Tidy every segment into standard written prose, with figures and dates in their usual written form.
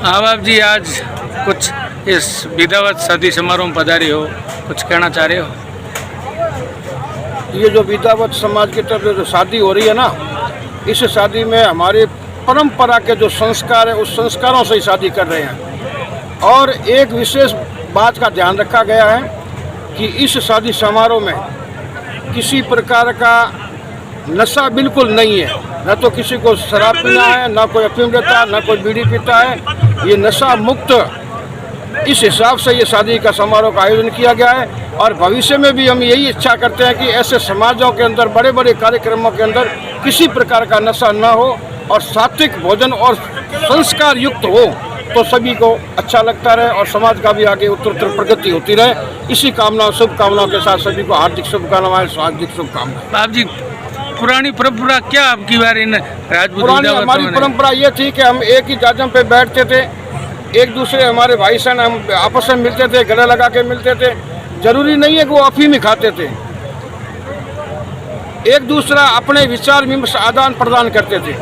हाँ बाप जी, आज कुछ इस विधिवत शादी समारोह में पधारी हो, कुछ कहना चाह रहे हो? ये जो विधिवत समाज की तरफ जो शादी हो रही है ना, इस शादी में हमारी परंपरा के जो संस्कार है उस संस्कारों से ही शादी कर रहे हैं। और एक विशेष बात का ध्यान रखा गया है कि इस शादी समारोह में किसी प्रकार का नशा बिल्कुल नहीं है, न तो किसी को शराब पीना है, न कोई अफीम लेता है, न कोई बीड़ी पीता है। ये नशा मुक्त, इस हिसाब से ये शादी का समारोह का आयोजन किया गया है। और भविष्य में भी हम यही इच्छा करते हैं कि ऐसे समाजों के अंदर, बड़े बड़े कार्यक्रमों के अंदर किसी प्रकार का नशा न हो और सात्विक भोजन और संस्कार युक्त हो, तो सभी को अच्छा लगता रहे और समाज का भी आगे उत्तरोत्तर प्रगति होती रहे। इसी कामना शुभकामनाओं के साथ सभी को हार्दिक शुभकामनाएं, हार्दिक शुभकामनाएं। बाप जी, पुरानी परंपरा क्या आपकी बार इन राजपूत? पुरानी हमारी परंपरा ये थी कि हम एक ही जाजम पे बैठते थे, एक दूसरे हमारे भाई बहन हम आपस में मिलते थे, गले लगा के मिलते थे। जरूरी नहीं है कि वो अफीम ही खाते थे, एक दूसरा अपने विचार विमर्श आदान प्रदान करते थे।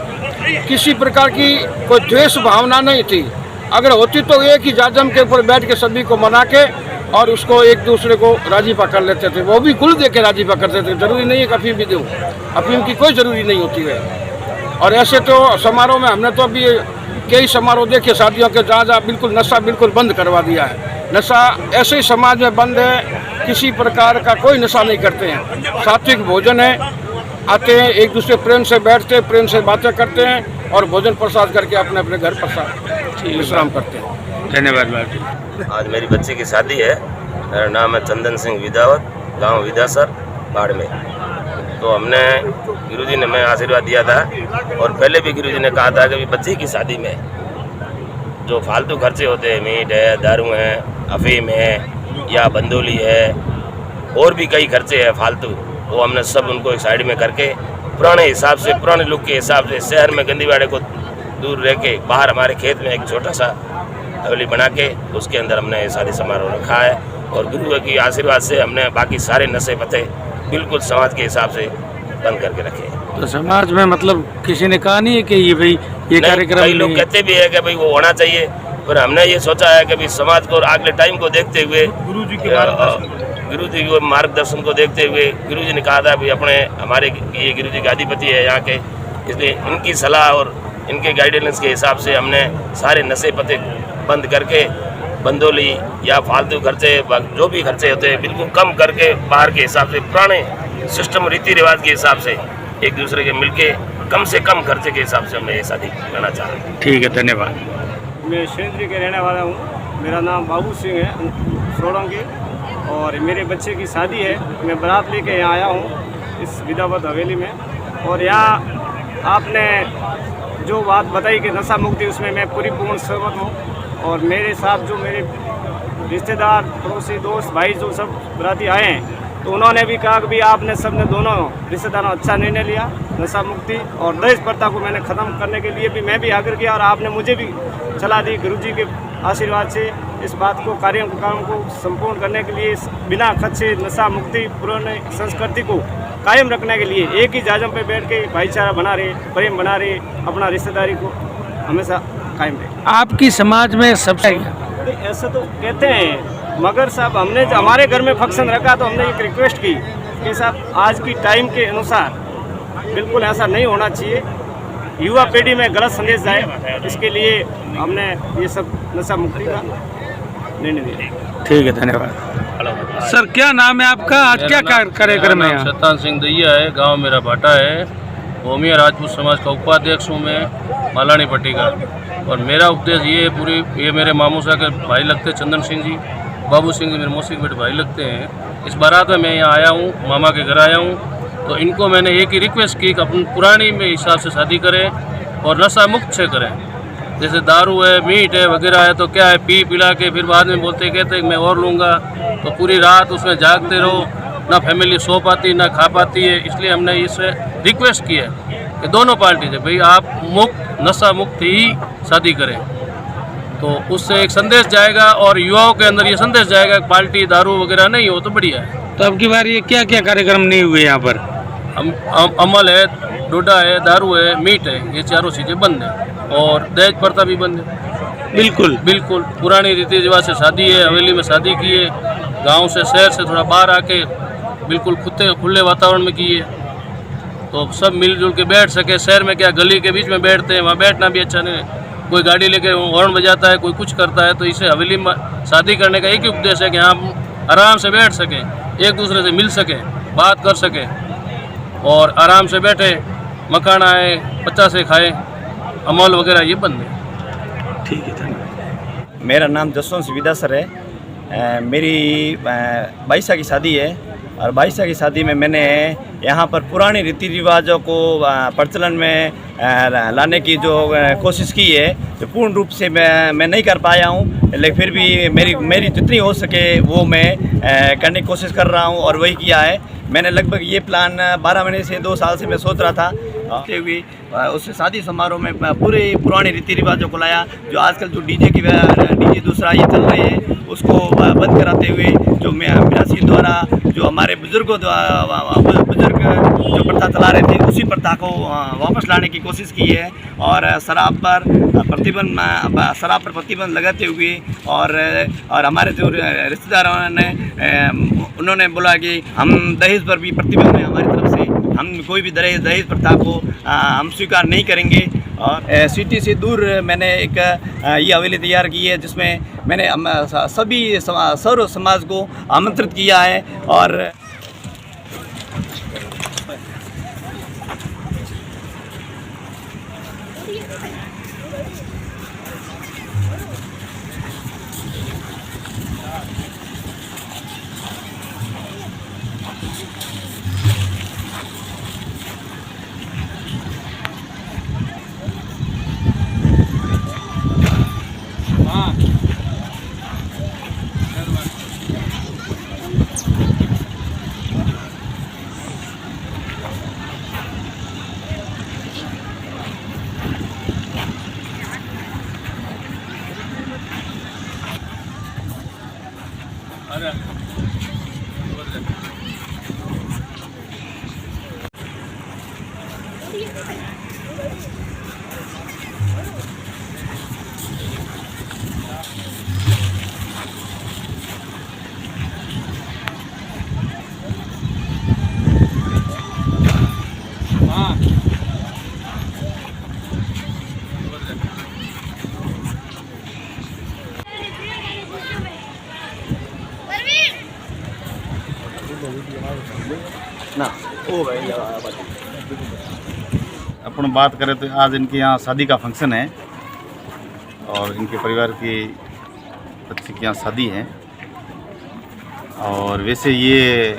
किसी प्रकार की कोई द्वेष भावना नहीं थी। अगर होती तो एक ही जाजम के ऊपर बैठ के सभी को मना के और उसको एक दूसरे को राजीपा कर लेते थे। वो भी गुल दे के राजीपा करते थे। जरूरी नहीं है कि अफीम भी दो, अफीम की कोई ज़रूरी नहीं होती है। और ऐसे तो समारोह में हमने तो अभी कई समारोह देखे शादियों के, जहाँ बिल्कुल नशा बिल्कुल बंद करवा दिया है। नशा ऐसे ही समाज में बंद है, किसी प्रकार का कोई नशा नहीं करते हैं। सात्विक भोजन है, आते हैं एक दूसरे प्रेम से बैठते हैं, प्रेम से बातें करते हैं और भोजन प्रसाद करके अपने अपने घर प्रसाद विश्राम करते हैं। धन्यवाद बाप। आज मेरी बच्ची की शादी है। मेरा नाम है चंदन सिंह विदावत, गांव विदासर, बाड़मेर। तो हमने गुरुजी ने हमें आशीर्वाद दिया था और पहले भी गुरुजी ने कहा था कि बच्ची की शादी में जो फालतू खर्चे होते हैं, मीट है, दारू है, अफीम है या बंदोली है, और भी कई खर्चे हैं फालतू, वो हमने सब उनको एक साइड में करके पुराने हिसाब से, पुराने लुक के हिसाब से, शहर में गंदीवाड़े को दूर रह के बाहर हमारे खेत में एक छोटा सा हवेली बना के उसके अंदर हमने शादी समारोह रखा है। और गुरु के आशीर्वाद से हमने बाकी सारे नशे पते बिल्कुल समाज के हिसाब से बंद करके रखे। तो समाज में मतलब किसी ने कहा नहीं है कि ये भाई ये कार्यक्रम? कई लोग कहते भी है कि भाई वो होना चाहिए, पर हमने ये सोचा है कि भाई समाज को अगले टाइम को देखते हुए, गुरुजी के मार्गदर्शन को देखते हुए, गुरुजी ने कहा था भाई अपने हमारे ये गुरुजी के अधिपति है यहाँ के, इसलिए इनकी सलाह और इनके गाइडेंस के हिसाब से हमने सारे नशे पते बंद करके बंदोली या फालतू खर्चे, जो भी खर्चे होते हैं बिल्कुल कम करके बाहर के हिसाब से, पुराने सिस्टम रीति रिवाज के हिसाब से एक दूसरे के मिलके कम से कम खर्चे के हिसाब से हमने ये शादी करना चाह रहे हैं। ठीक है, धन्यवाद। मैं शेंद्री के रहने वाला हूँ। मेरा नाम बाबू सिंह है, सोलंकी, और मेरे बच्चे की शादी है। मैं बारात लेके यहाँ आया हूँ इस विदावत हवेली में। और यहाँ आपने जो बात बताई कि नशा मुक्ति, उसमें मैं पूरी पूर्ण सहमत हूँ। और मेरे साथ जो मेरे रिश्तेदार, पड़ोसी, दोस्त, भाई जो सब बराती आए हैं, तो उन्होंने भी कहा कि भाई आपने सबने दोनों रिश्तेदारों अच्छा निर्णय लिया, नशा मुक्ति और दहेज प्रथा को मैंने ख़त्म करने के लिए भी मैं भी आग्रह किया और आपने मुझे भी सलाह दी। गुरुजी के आशीर्वाद से इस बात को काम को संपूर्ण करने के लिए बिना खर्चे नशा मुक्ति पुराने संस्कृति को कायम रखने के लिए एक ही जाजम पे बैठ के भाईचारा बना रहे, प्रेम बना रहे, अपना रिश्तेदारी को हमेशा कायम रहे। आपकी समाज में सबसे ऐसा तो कहते हैं, मगर साहब हमने जो हमारे घर में फंक्शन रखा तो हमने एक रिक्वेस्ट की कि साहब आज की टाइम के अनुसार बिल्कुल ऐसा नहीं होना चाहिए, युवा पीढ़ी में गलत संदेश जाए, इसके लिए हमने ये सब नशा मुक्ति का निर्णय लिया। ठीक है, धन्यवाद। सर क्या नाम है आपका, आज क्या कार्यक्रम है यहाँ? शैतान सिंह दैया है, गांव मेरा भाटा है, भूमिया राजपूत समाज का उपाध्यक्ष हूँ मैं, मालानी पट्टी का। और मेरा उपदेश ये मेरे मामू साहब के भाई लगते हैं, चंदन सिंह जी, बाबू सिंह जी मेरे मौसी के बेटे भाई लगते हैं। इस बारात में मैं यहाँ आया हूँ, मामा के घर आया हूँ, तो इनको मैंने एक ही रिक्वेस्ट की कि अपनी पुरानी में हिसाब से शादी करें और नशा मुक्त से करें। जैसे दारू है, मीट है वगैरह है, तो क्या है, पी पिला के फिर बाद में कहते मैं और लूँगा, तो पूरी रात उसमें जागते रहो, ना फैमिली सो पाती ना खा पाती है। इसलिए हमने इससे रिक्वेस्ट की है कि दोनों पार्टी से भाई आप नशा मुक्त ही शादी करें, तो उससे एक संदेश जाएगा और युवाओं के अंदर ये संदेश जाएगा कि पार्टी दारू वगैरह नहीं हो तो बढ़िया है। तो अब की बार ये क्या क्या कार्यक्रम नहीं हुए यहाँ पर? अमल है, डोडा है, दारू है, मीट है, ये चारों चीज़ें बंद है और दहेज प्रथा भी बंद है। बिल्कुल बिल्कुल पुरानी रीति रिवाज से शादी है, हवेली में शादी की है, गाँव से शहर से थोड़ा बाहर आके बिल्कुल खुले वातावरण में की है, तो सब मिलजुल के बैठ सके। शहर में क्या गली के बीच में बैठते हैं, वहाँ बैठना भी अच्छा नहीं है, कोई गाड़ी लेके हॉर्न बजाता है, कोई कुछ करता है। तो इसे हवेली में शादी करने का एक ही उद्देश्य है कि हम आराम से बैठ सकें, एक दूसरे से मिल सकें, बात कर सकें और आराम से बैठे, मखाना आए, 50 खाए, अमल वगैरह ये बंद है। ठीक है, धन्यवाद। मेरा नाम जसवंत विदा सर है। मेरी 22 की शादी है और 22 की शादी में मैंने यहाँ पर पुराने रीति रिवाजों को प्रचलन में लाने की जो कोशिश की है, तो पूर्ण रूप से मैं नहीं कर पाया हूँ, लेकिन फिर भी मेरी जितनी हो सके वो मैं करने की कोशिश कर रहा हूँ और वही किया है। मैंने लगभग ये प्लान 12 महीने से 2 साल से मैं सोच रहा था, हुई उस शादी समारोह में पूरे पुराने रीति रिवाजों को लाया। जो आजकल जो डीजे दूसरा ये चल रहे हैं उसको बंद कराते हुए जो मीरासी द्वारा जो हमारे बुजुर्ग जो प्रथा चला रहे थे उसी प्रथा को वापस लाने की कोशिश की है और शराब पर प्रतिबंध लगाते हुए और हमारे जो रिश्तेदारों ने उन्होंने बोला कि हम दहेज पर भी प्रतिबंध है, हमारी तरफ से हम कोई भी दहेज प्रथा को हम स्वीकार नहीं करेंगे। और सिटी से दूर मैंने एक ये हवेली तैयार की है जिसमें मैंने सभी सर्व समाज को आमंत्रित किया है और ना अपन बात करें तो आज इनके यहाँ शादी का फंक्शन है और इनके परिवार की बच्ची के यहाँ शादी है और वैसे ये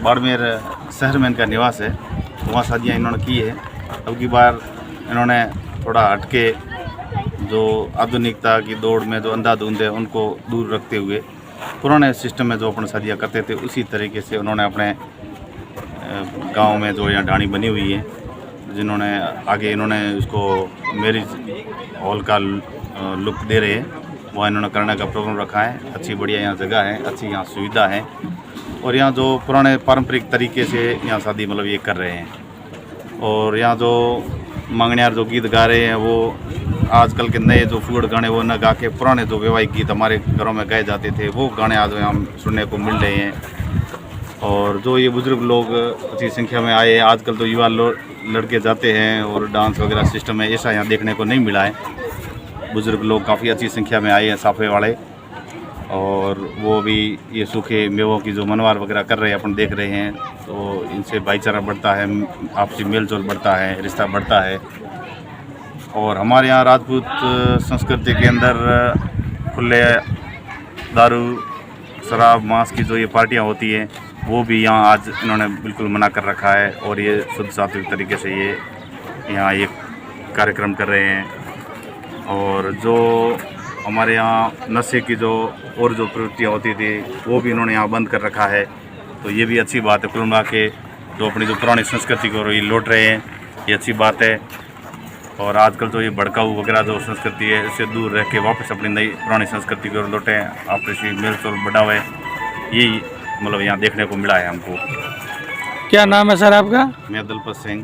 बाड़मेर शहर में इनका निवास है, वहाँ शादियाँ इन्होंने की है। अब की बार इन्होंने थोड़ा हटके जो आधुनिकता की दौड़ में जो अंधाधुंध है उनको दूर रखते हुए पुराने सिस्टम में जो अपन शादियाँ करते थे उसी तरीके से उन्होंने अपने गांव में जो यहाँ ढाणी बनी हुई है, जिन्होंने आगे इन्होंने उसको मैरिज हॉल का लुक दे रहे हैं, वो इन्होंने करने का प्रोग्राम रखा है। अच्छी बढ़िया यहाँ जगह है, अच्छी यहाँ सुविधा है और यहाँ जो पुराने पारंपरिक तरीके से यहाँ शादी मतलब ये कर रहे हैं। और यहाँ जो मंगनियार जो गीत गा रहे हैं वो आजकल के नए जो फूड गाने वो न गा के पुराने जो वैवाहिक गीत हमारे घरों में गाए जाते थे वो गाने आज यहाँ सुनने को मिल रहे हैं। और जो ये बुज़ुर्ग लोग अच्छी संख्या में आए, आजकल तो युवा लड़के जाते हैं और डांस वगैरह सिस्टम में ऐसा यहाँ देखने को नहीं मिला है। बुज़ुर्ग लोग काफ़ी अच्छी संख्या में आए हैं साफे वाले, और वो भी ये सूखे मेवों की जो मनवार वगैरह कर रहे हैं अपन देख रहे हैं, तो इनसे भाईचारा बढ़ता है, आपसी मेल जोल बढ़ता है, रिश्ता बढ़ता है। और हमारे यहाँ राजपूत संस्कृति के अंदर खुले दारू शराब मांस की जो ये पार्टियाँ होती हैं वो भी यहाँ आज इन्होंने बिल्कुल मना कर रखा है और ये शुद्ध सात्विक तरीके से ये यहाँ ये कार्यक्रम कर रहे हैं। और जो हमारे यहाँ नशे की जो और जो प्रवृत्तियाँ होती थी वो भी इन्होंने यहाँ बंद कर रखा है, तो ये भी अच्छी बात है। कुल मिला के जो अपनी जो पुरानी संस्कृति को ये लौट रहे हैं, ये अच्छी बात है। और आजकल जो ये भड़काऊ वगैरह जो संस्कृति है इससे दूर रह के वापस अपनी नई पुरानी संस्कृति को लौटें, आपसी मेल जोल बढ़ावे, यही मतलब यहाँ देखने को मिला है हमको। क्या नाम है सर आपका? मैं दलपत सिंह,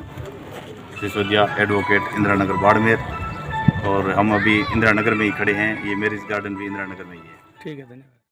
सिसोदिया एडवोकेट, इंदिरा नगर बाड़मेर। और हम अभी इंदिरा नगर में ही खड़े हैं, ये मैरिज गार्डन भी इंदिरा नगर में ही है। ठीक है, धन्यवाद।